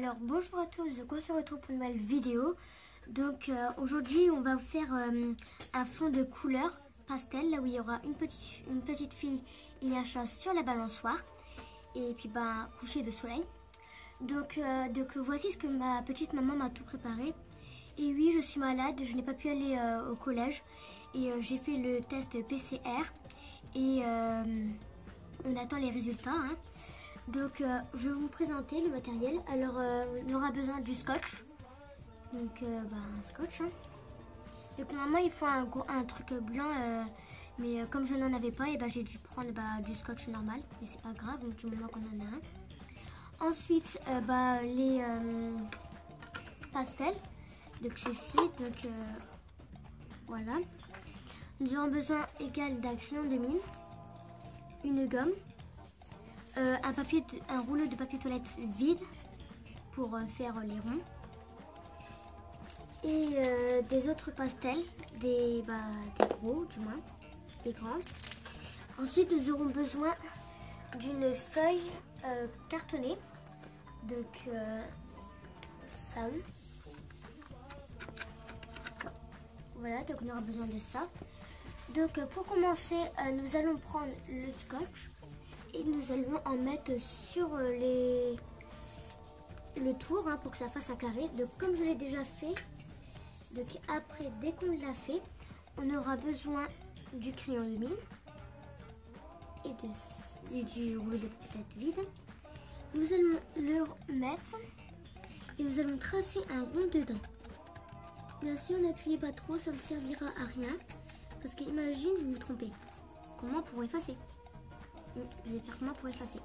Alors bonjour à tous, on se retrouve pour une nouvelle vidéo. Donc aujourd'hui on va vous faire un fond de couleur pastel, là où il y aura une petite fille et un chat sur la balançoire. Et puis coucher de soleil. Donc voici ce que ma petite maman m'a tout préparé. Et oui, je suis malade, je n'ai pas pu aller au collège. Et j'ai fait le test PCR. Et on attend les résultats, hein. Donc je vais vous présenter le matériel. Alors on aura besoin du scotch. Donc un scotch, hein. Donc normalement il faut un truc blanc, mais comme je n'en avais pas, et j'ai dû prendre du scotch normal. Mais c'est pas grave, du moment qu'on en a un. Ensuite les pastels. Donc ceci, voilà. Nous aurons besoin égal d'un crayon de mine, une gomme, un rouleau de papier toilette vide pour faire les ronds, et des autres pastels, des gros du moins, des grands. Ensuite nous aurons besoin d'une feuille cartonnée, donc ça. Voilà, donc on aura besoin de ça. Donc pour commencer, nous allons prendre le scotch et nous allons en mettre sur le tour, hein, pour que ça fasse un carré. Donc comme je l'ai déjà fait, donc après, dès qu'on l'a fait, on aura besoin du crayon de mine et du rouleau de papier vide. Nous allons le mettre et nous allons tracer un rond dedans. Là, si on n'appuyait pas trop, ça ne servira à rien. Parce qu'imagine, vous vous trompez. Comment pour effacer? Vous allez faire comment pour effacer?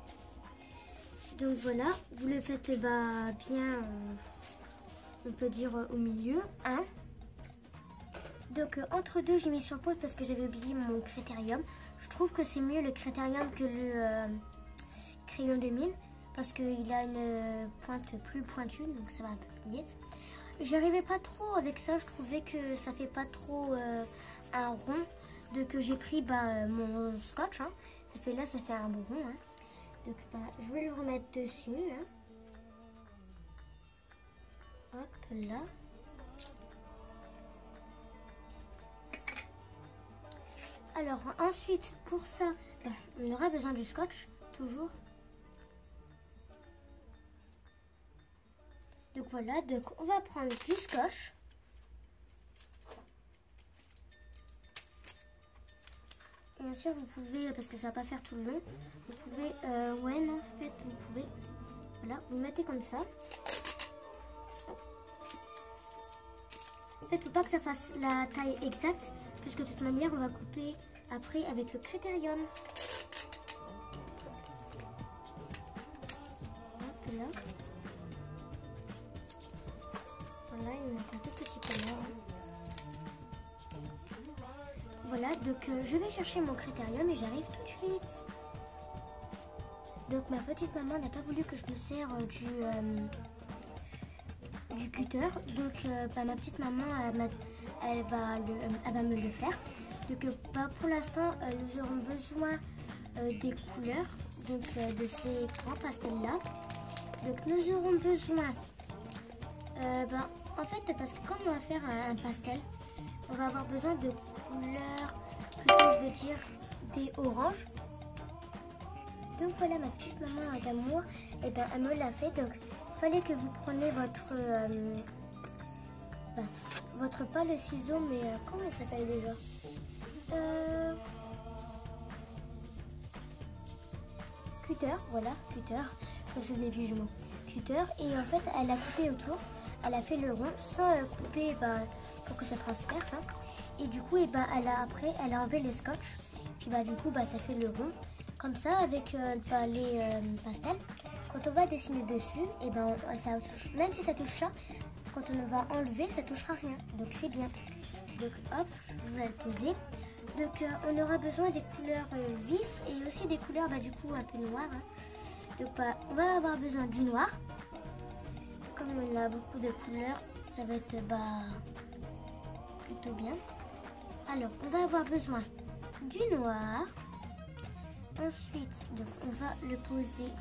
Donc voilà, vous le faites bien, on peut dire au milieu. Hein. Donc entre deux, j'ai mis sur pause parce que j'avais oublié mon critérium. Je trouve que c'est mieux le critérium que le crayon de mine. Parce qu'il a une pointe plus pointue, donc ça va un peu plus vite. J'arrivais pas trop avec ça, je trouvais que ça fait pas trop un rond. Donc j'ai pris mon scotch, hein. Ça fait un bon rond, hein. Donc je vais le remettre dessus, hein. Hop là. Alors ensuite pour ça, on aura besoin du scotch, toujours. Donc voilà, donc on va prendre du scotch. Et bien sûr vous pouvez, parce que ça va pas faire tout le long, vous pouvez, vous pouvez, voilà, vous mettez comme ça. En fait, faut pas que ça fasse la taille exacte, puisque de toute manière on va couper après avec le critérium. Hop là. Voilà, il manque un tout petit peu là. Voilà, donc je vais chercher mon critérium et j'arrive tout de suite. Donc ma petite maman n'a pas voulu que je me sers du cutter. Donc ma petite maman, elle va me le faire. Donc pour l'instant, nous aurons besoin des couleurs, donc de ces grands pastels là. Donc nous aurons besoin, en fait, parce que comme on va faire un pastel, on va avoir besoin de couleurs, plutôt je veux dire des oranges. Donc voilà, ma petite maman d'amour, elle me l'a fait. Donc il fallait que vous preniez votre pas le ciseau, mais comment il s'appelle déjà, cutter, voilà, cutter, je me souvenais plus du mot, cutter. Et en fait elle a coupé autour, elle a fait le rond sans couper pour que ça transperce, hein. Et du coup elle a enlevé les scotch, puis du coup ça fait le rond comme ça avec les pastels. Quand on va dessiner dessus, ça touche, même si ça touche ça, quand on va enlever, ça touchera rien, donc c'est bien. Donc hop, je vais le poser. Donc on aura besoin des couleurs vives et aussi des couleurs du coup un peu noires, hein. Donc on va avoir besoin du noir. Comme on a beaucoup de couleurs, ça va être plutôt bien. Alors on va avoir besoin du noir. Ensuite, donc on va le poser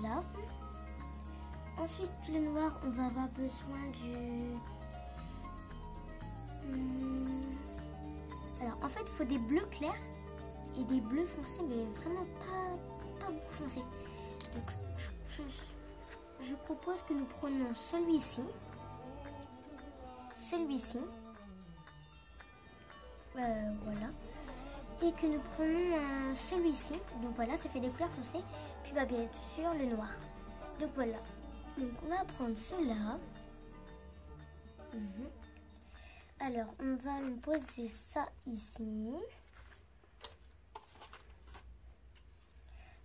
là. ensuite, le noir, on va avoir besoin du... Alors, en fait, il faut des bleus clairs et des bleus foncés, mais vraiment pas beaucoup foncés. Donc, je propose que nous prenions celui-ci. Voilà. Et que nous prenons celui-ci. Donc voilà, ça fait des couleurs foncées. Puis bah, bien sûr le noir. Donc voilà. Donc on va prendre cela. Alors on va nous poser ça ici.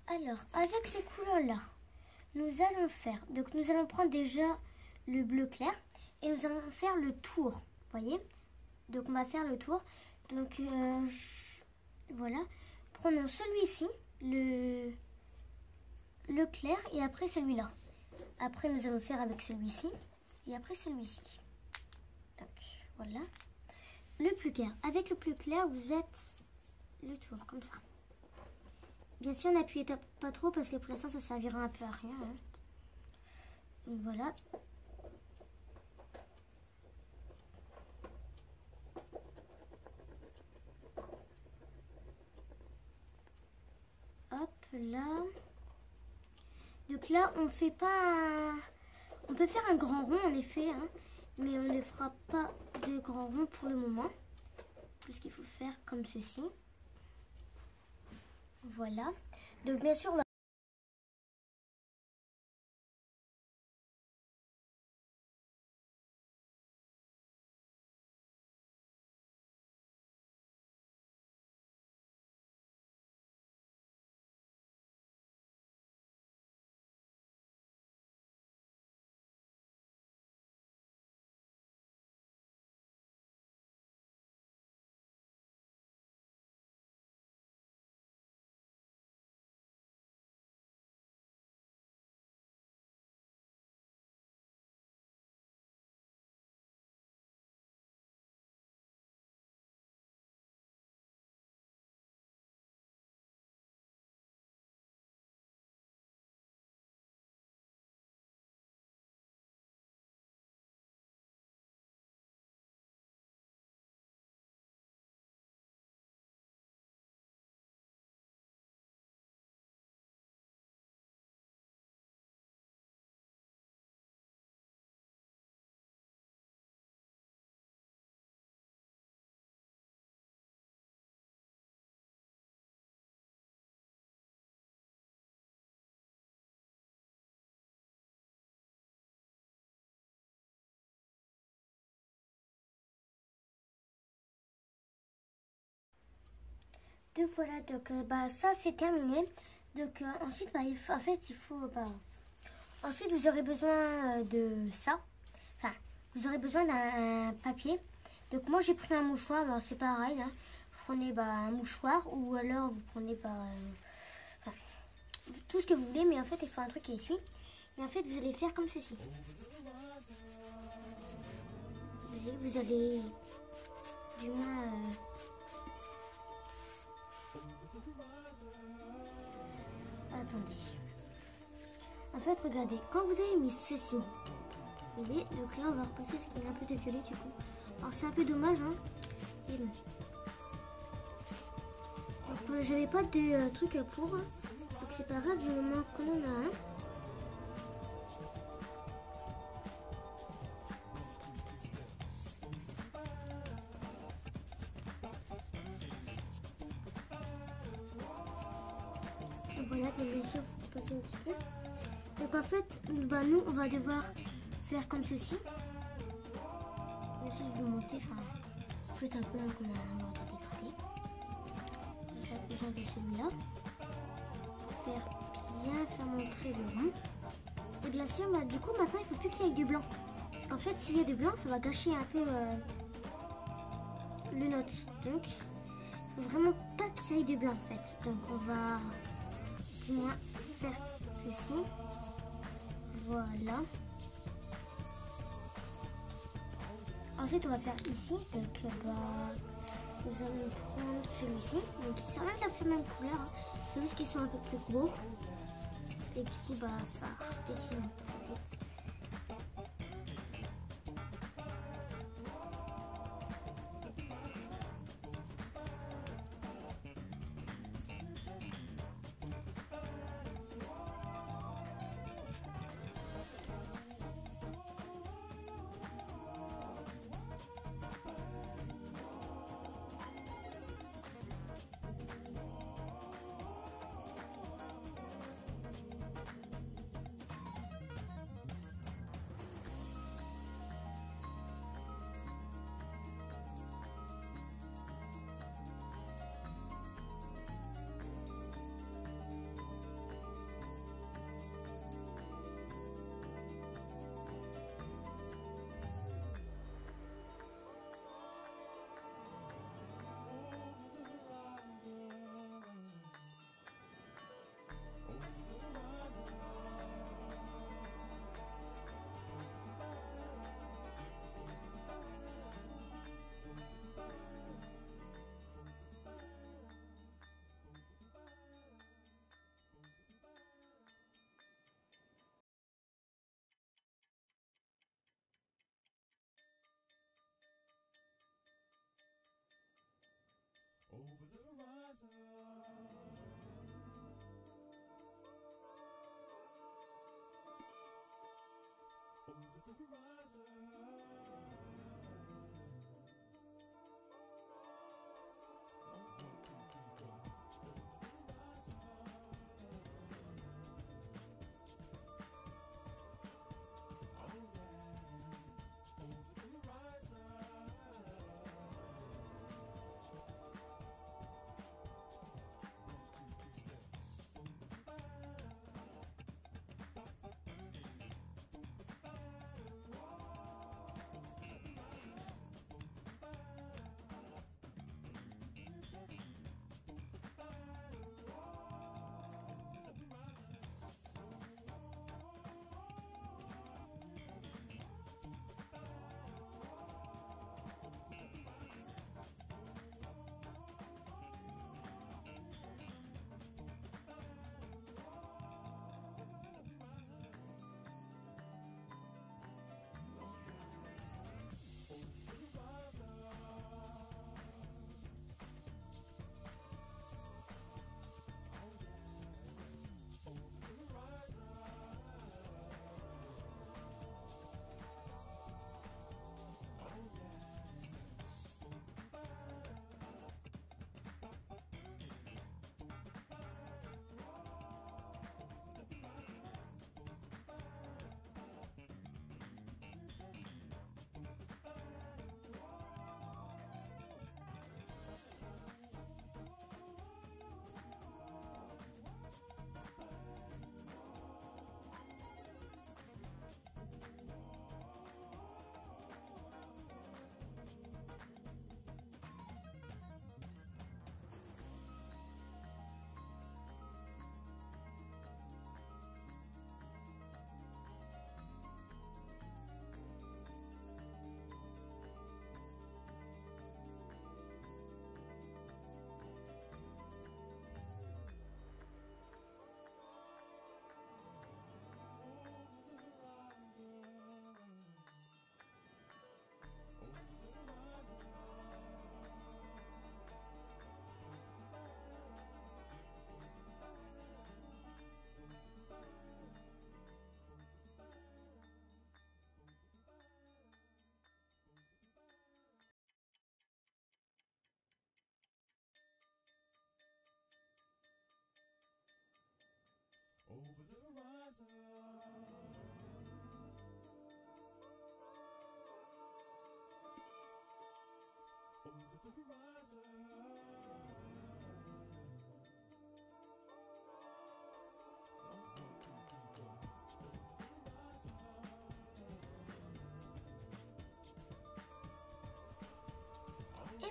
Alors avec ces couleurs-là, nous allons faire. Donc nous allons prendre déjà le bleu clair. Et nous allons faire le tour. Vous voyez? Donc on va faire le tour. Donc voilà. Prenons celui-ci, le clair, et après celui-là. Après nous allons faire avec celui-ci et après celui-ci. Donc voilà. Le plus clair. Avec le plus clair, vous faites le tour comme ça. Bien sûr, n'appuyez pas trop parce que pour l'instant ça servira un peu à rien. Hein. Donc voilà. Hop là. Donc là, on fait pas. On peut faire un grand rond en effet, hein, mais on ne fera pas de grand rond pour le moment. Tout ce qu'il faut faire comme ceci. Voilà. Donc bien sûr, on va. Donc voilà, donc bah ça c'est terminé. Donc ensuite bah, il faut ensuite vous aurez besoin de ça. Enfin, vous aurez besoin d'un papier. Donc moi j'ai pris un mouchoir, bon, c'est pareil, hein. Vous prenez bah, un mouchoir ou alors vous prenez enfin, tout ce que vous voulez, mais en fait il faut un truc qui essuie. Et en fait vous allez faire comme ceci. Vous allez du moins attendez. En fait, regardez, quand vous avez mis ceci, vous voyez, donc là on va repasser ce qui est un peu de violet du coup. Alors c'est un peu dommage, hein. Et bon. Donc j'avais pas de truc pour, donc c'est pas grave, du moment qu'on en a un. Voilà, bien sûr, faut passer un petit peu. Donc en fait, bah, nous, on va devoir faire comme ceci. Bien sûr, je vais monter, enfin, vous faites un peu comme un ordre décrété. J'ai besoin de celui-là. Faire montrer le rond. Et bien sûr, bah, du coup, maintenant, il ne faut plus qu'il y ait du blanc. Parce qu'en fait, s'il y a du blanc, ça va gâcher un peu le note. Donc, il ne faut vraiment pas qu'il y ait du blanc, en fait. Donc, on va du moins faire ceci. Voilà. Ensuite, on va faire ici. Donc, bah, nous allons prendre celui-ci. Donc, ils sont même la même couleur. Hein. C'est juste qu'ils sont un peu plus gros. Et du coup, bah, ça dessine un peu vite.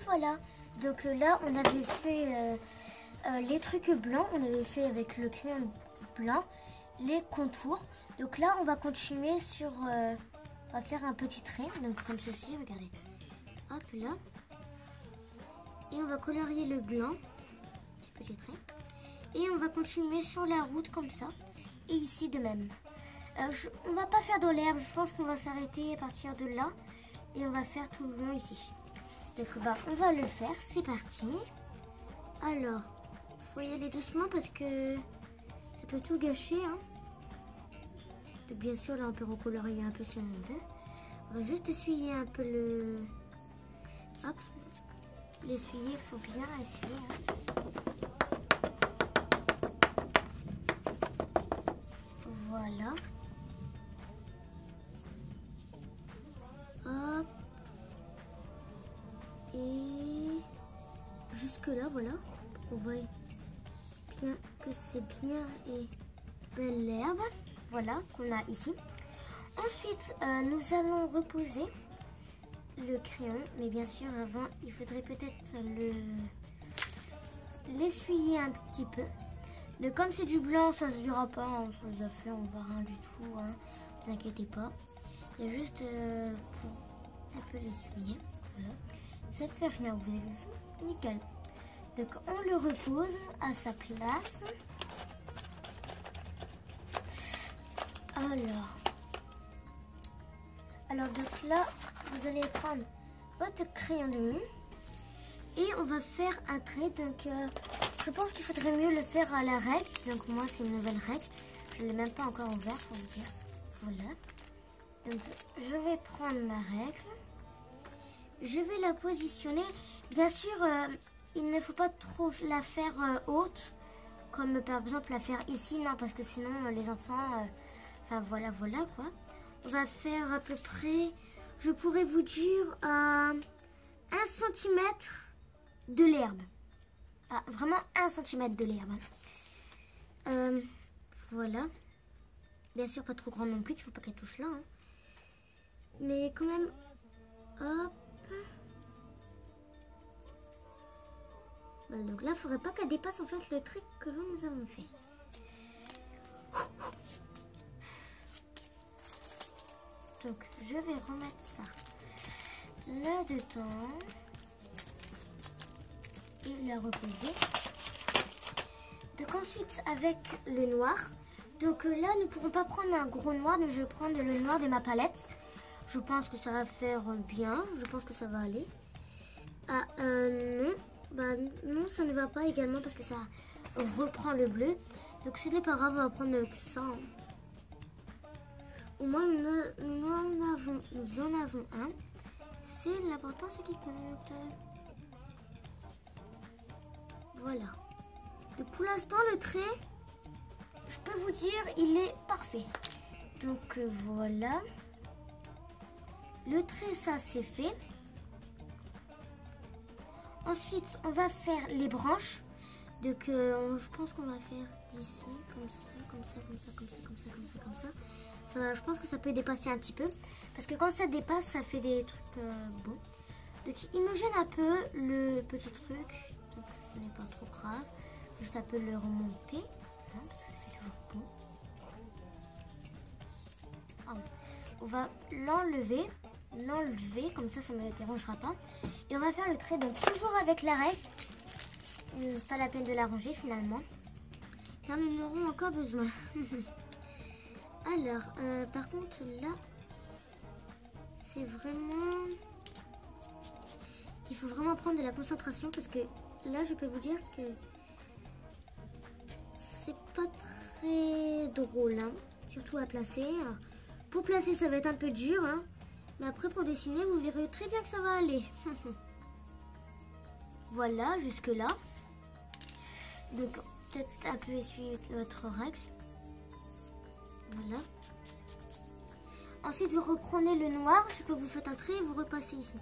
voilà. Donc là, on avait fait les trucs blancs. On avait fait avec le crayon blanc les contours. Donc là, on va continuer sur... on va faire un petit trait. Donc comme ceci, regardez. Hop là. Et on va colorier le blanc. Petit trait. Et on va continuer sur la route comme ça. Et ici de même. On va pas faire dans l'herbe. Je pense qu'on va s'arrêter à partir de là. Et on va faire tout le long ici. Donc on va le faire. C'est parti. Alors, faut y aller doucement parce que ça peut tout gâcher. Hein. Donc bien sûr, là on peut recolorier un peu si on veut. On va juste essuyer un peu le... Hop. L'essuyer, il faut bien essuyer. Hein. Voilà. Hop. Et jusque là, voilà. On voit bien que c'est bien et belle l'herbe. Voilà, qu'on a ici. Ensuite, nous allons reposer le crayon. Mais bien sûr, avant, il faudrait peut-être l'essuyer un petit peu. Donc comme c'est du blanc, ça se verra pas, hein, sur les affaires, on voit rien du tout, hein, ne vous inquiétez pas. Il y a juste pour un peu l'essuyer, voilà. Ça ne fait rien, vous avez vu, nickel. Donc on le repose à sa place. Alors donc là, vous allez prendre votre crayon de mine et on va faire un trait. Donc je pense qu'il faudrait mieux le faire à la règle. Donc moi c'est une nouvelle règle. Je ne l'ai même pas encore ouverte pour vous dire. Voilà. Donc je vais prendre ma règle. Je vais la positionner. Bien sûr, il ne faut pas trop la faire haute. Comme par exemple la faire ici. Non, parce que sinon les enfants... Enfin voilà quoi. On va faire à peu près... Je pourrais vous dire 1 cm de l'herbe. Ah, vraiment 1 cm de l'herbe. Voilà. Bien sûr, pas trop grand non plus, qu'il ne faut pas qu'elle touche là. Hein. Mais quand même... Hop. Voilà, donc là, il ne faudrait pas qu'elle dépasse en fait le trait que nous avons fait. Donc, je vais remettre ça là-dedans. Et la reposer. Donc ensuite avec le noir. Donc là nous ne pourrons pas prendre un gros noir. Donc je vais prendre le noir de ma palette. Je pense que ça va faire bien. Je pense que ça va aller. Ah non. Bah non, ça ne va pas également parce que ça reprend le bleu. Donc ce n'est pas grave, on va prendre avec ça. Hein. Au moins nous en avons un. C'est l'important, ce qui compte. Voilà. Donc pour l'instant le trait, je peux vous dire, il est parfait. Donc voilà. Le trait, ça c'est fait. Ensuite on va faire les branches. Donc je pense qu'on va faire d'ici, comme ça. Ça va, je pense que ça peut dépasser un petit peu. Parce que quand ça dépasse, ça fait des trucs beaux. Donc il me gêne un peu le petit truc. Donc ce n'est pas trop grave. Juste un peu le remonter. Hein, parce que ça fait toujours beau. Ah, on va l'enlever. Comme ça ne me dérangera pas. Et on va faire le trait. Donc toujours avec la règle. Pas la peine de la ranger finalement. Car nous en aurons encore besoin. Alors, par contre là, c'est vraiment... Il faut vraiment prendre de la concentration parce que là, je peux vous dire que c'est pas très drôle, hein, surtout à placer. Alors, pour placer, ça va être un peu dur, hein, mais après pour dessiner, vous verrez très bien que ça va aller. Voilà, jusque là. Donc, peut-être un peu essuyer votre règle. Voilà. Ensuite, vous reprenez le noir, je sais que vous faites un trait et vous repassez ici.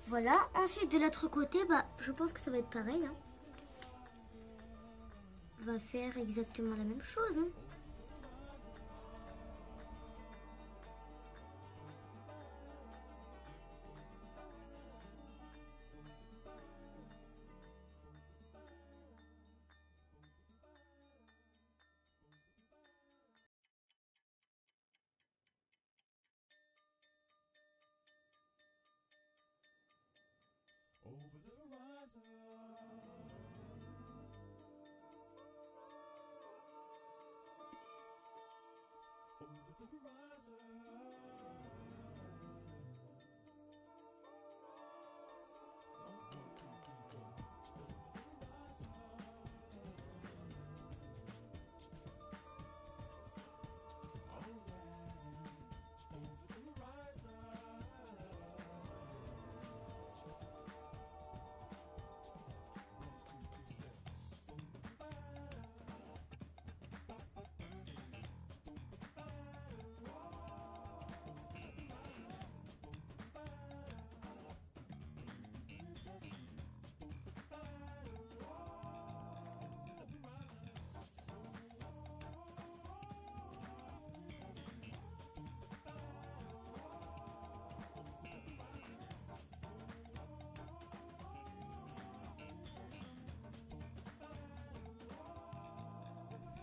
Voilà. Ensuite, de l'autre côté, je pense que ça va être pareil. Hein. On va faire exactement la même chose. Hein.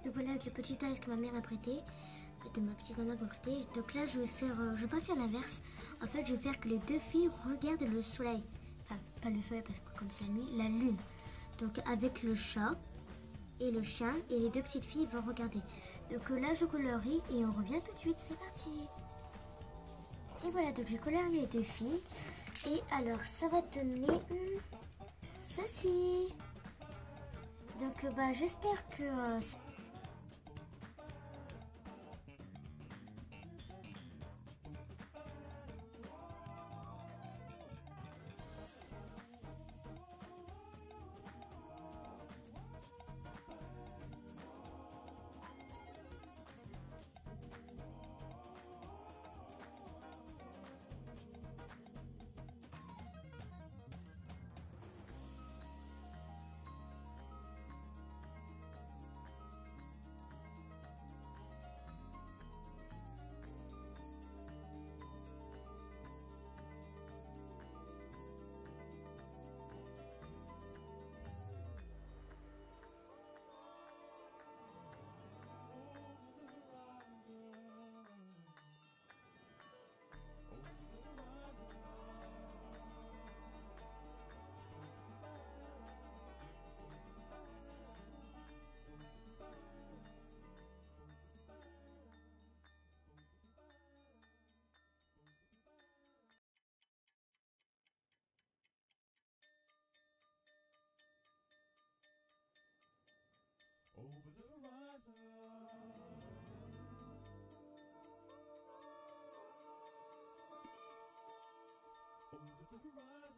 Donc voilà, avec le petit ice que ma mère a prêté, de ma petite maman qui m'a prêté. Donc là, je vais pas faire l'inverse. En fait, je vais faire que les deux filles regardent le soleil. Enfin, pas le soleil parce que comme c'est la nuit, la lune. Donc avec le chat et le chien, et les deux petites filles vont regarder. Donc là, je colorie et on revient tout de suite. C'est parti. Et voilà, donc j'ai colorié les deux filles. Et alors, ça va donner ceci. Donc bah, j'espère que... Over the horizon, over the horizon.